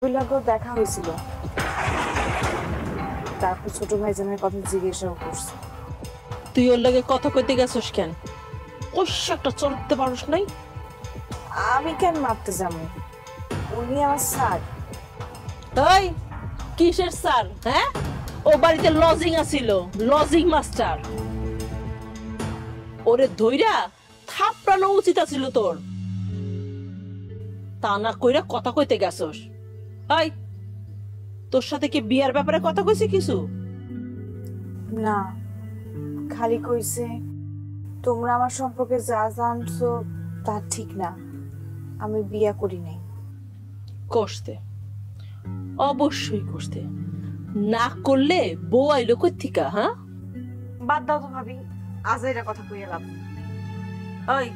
দেখা হয়েছিল, তারপর ছোট ভাইজানের কথা জিজ্ঞাসাও করছে। তুই ওর লাগে কথা কইতে গেছস কেন? একটা চলতে পারস নাই? আমি কেন মারতে যাবো? উনি আমার স্যার। তাই কিসের স্যার? হ্যাঁ, ও বাড়িতে লজিং আছিল, লজিং মাস্টার। ওরে ধইরা থাপড়ানো উচিত আছিল তোর, তা না কইরা কথা কইতে গেছস। এই, তোর সাথে কি বিয়ার ব্যাপারে কথা কইছে কিছু? না, খালি কইছে তোমরা আমার সম্পর্কে যা জানছো তা ঠিক না, আমি বিয়া করি নাই। করতে অবশ্যই করতে, না করলে বউ আইলো কই থিকা? হ্যাঁ, বাদ দাও তো ভাবি, আজ এটা কথা কই এলাম। ওই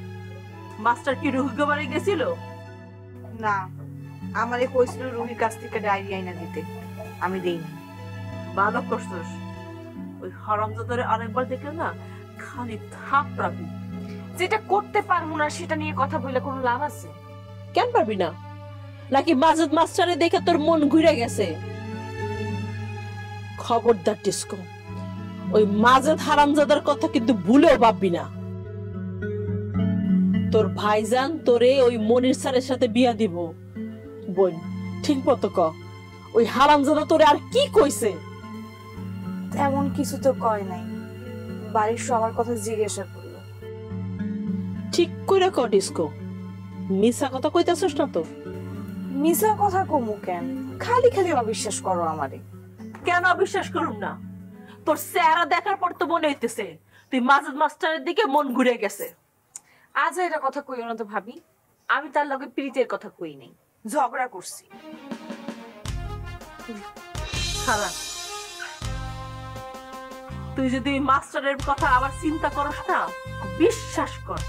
মাস্টার কি রুহিকে বাড়ি গেছিল? না, আমারে কইছিল রুহির কাছ থেকে ডায়েরি আইনা দিতে, আমি দেইনি। ভালো করছস। ওই হারামজাদারে আরেকবার দেখলে না খালি থাপড়াবি। যেটা করতে পারবো না সেটা নিয়ে কথা বললে কোনো লাভ আছে? কেন পারবি না? নাকি মাজেদ মাস্টারে দেখে তোর মন ঘুরে গেছে? খবরদার ডিস্কো, ওই মাজেদ হারামজাদার কথা কিন্তু ভুলেও ভাববি না। তোর ভাইজান তোরে ওই মনির স্যারের সাথে বিয়া দিব। বোন, ঠিক মতো ক, ওই হারামজাদা তোরে আর কি কইছে? এমন কিছু তো কয় নাই, বাড়ির সবার কথা জিজ্ঞাসা করলো। ঠিক কইরা ক ডিস্কো, মিছা কথা কইতাছস না তো? মিছা কথা কমু কেন? খালি খালি অবিশ্বাস করো আমারে। কেন অবিশ্বাস করুম না? তোর চেহারা দেখার পর তো মনে হইতেছে তুই মাজেদ মাস্টারের দিকে মন ঘুরে গেছে। আজ এটা কথা কইও না তো ভাবি, আমি তার লগে প্রীতের কথা কই নাই, ঝগড়া করছি। খারাপ, তুই যদি মাস্টারের কথা আবার চিন্তা করস না, বিশ্বাস কর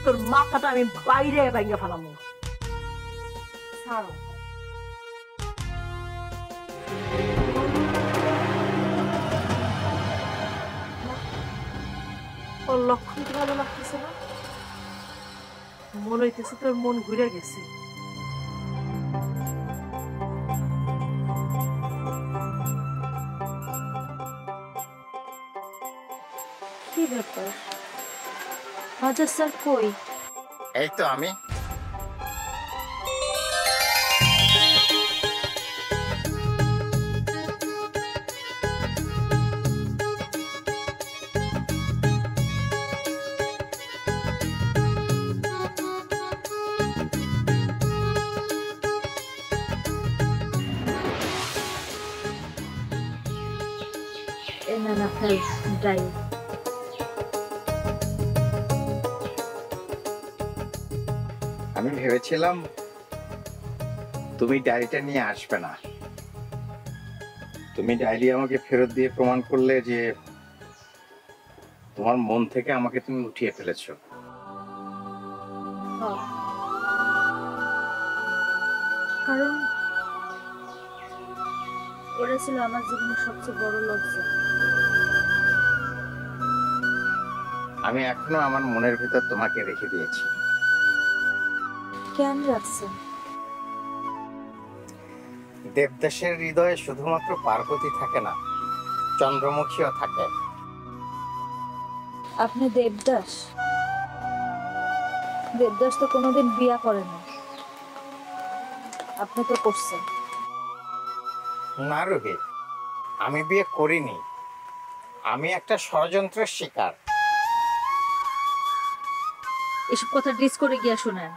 তোর মাথাটা আমি বাইরে ভেঙে ফেলামু। ছাড়ো। ওর লক্ষণ তো ভালো লাগতেছে না, মনে হইতেছে তোর মন ঘুরে গেছে। কি ব্যাপার? হাজার স্যার কই? এই তো আমি। আমি ভেবেছিলাম তুমি ডায়েরিটা নিয়ে আসবে না। তুমি ডায়েরি আমাকে ফেরত দিয়ে প্রমাণ করলে যে তোমার মন থেকে আমাকে তুমি উঠিয়ে ফেলেছো। কারণ ওরা ছিল আমার জীবনের সবচেয়ে বড় লজ্জা। আমি এখনো আমার মনের ভেতর তোমাকে রেখে দিয়েছি। কেন রাখছেন? দেবদাসের হৃদয়ে শুধুমাত্র পার্বতী থাকে না, চন্দ্রমুখীও থাকে। আপনি দেবদাস? দেবদাস তো কোনোদিন বিয়া করে না, আপনি তো করছেন। না রুহি, আমি বিয়ে করিনি। আমি একটা ষড়যন্ত্রের শিকার। এসব কথা ডিস করে গিয়া শুনেন,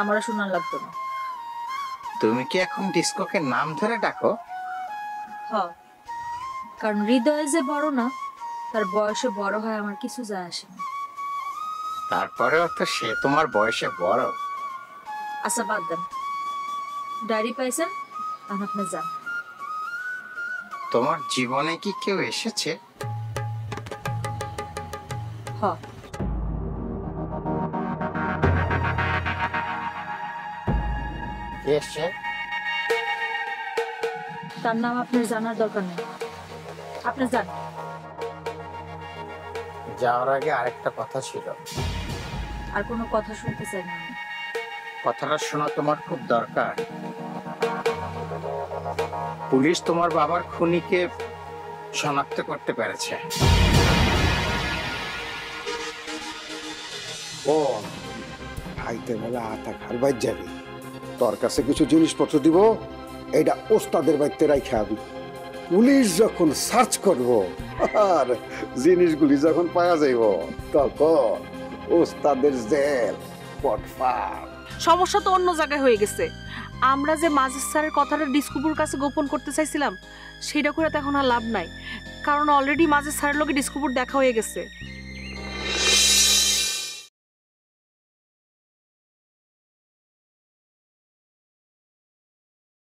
আমারও শোনার লাগতো না। তুমি কি এখন ডিস্কোকে নাম ধরে ডাকো? হ্যাঁ, কারণ হৃদয়ে যে বড় না, তার বয়সে বড় হয় আমার কিছু যায় আসে না। তারপরেও তো সে তোমার বয়সে বড়। আচ্ছা বাদ দেন, ডায়েরি পাইছেন, আপনি যান। তোমার জীবনে কি কেউ এসেছে? হ্যাঁ। এসে? তার নাম আপনার জানার দরকার নেই, আপনি যান। যাওয়ার আগে আরেকটা কথা ছিল। আর কোনো কথা শুনতে চাই না। কথাটা শোনা তোমার খুব দরকার। পুলিশ তোমার বাবার খুনিকে শনাক্ত করতে পেরেছে। ও খাইতে বেলা আতা খার বাইর যাবি, তোর কাছে কিছু জিনিসপত্র দিব, এটা ওস্তাদের বাড়িতে রাইখা আবি। পুলিশ যখন সার্চ করব আর জিনিসগুলি যখন পাওয়া যাইব তখন ওস্তাদের জেল পটফার। সমস্যা তো অন্য জায়গায় হয়ে গেছে। আমরা যে মাজেদ স্যারের কথাটা ডিসকোপুর কাছে গোপন করতে চাইছিলাম সেটা করে তো এখন আর লাভ নাই, কারণ অলরেডি মাজেদ স্যারের লগে ডিসকোপুর দেখা হয়ে গেছে।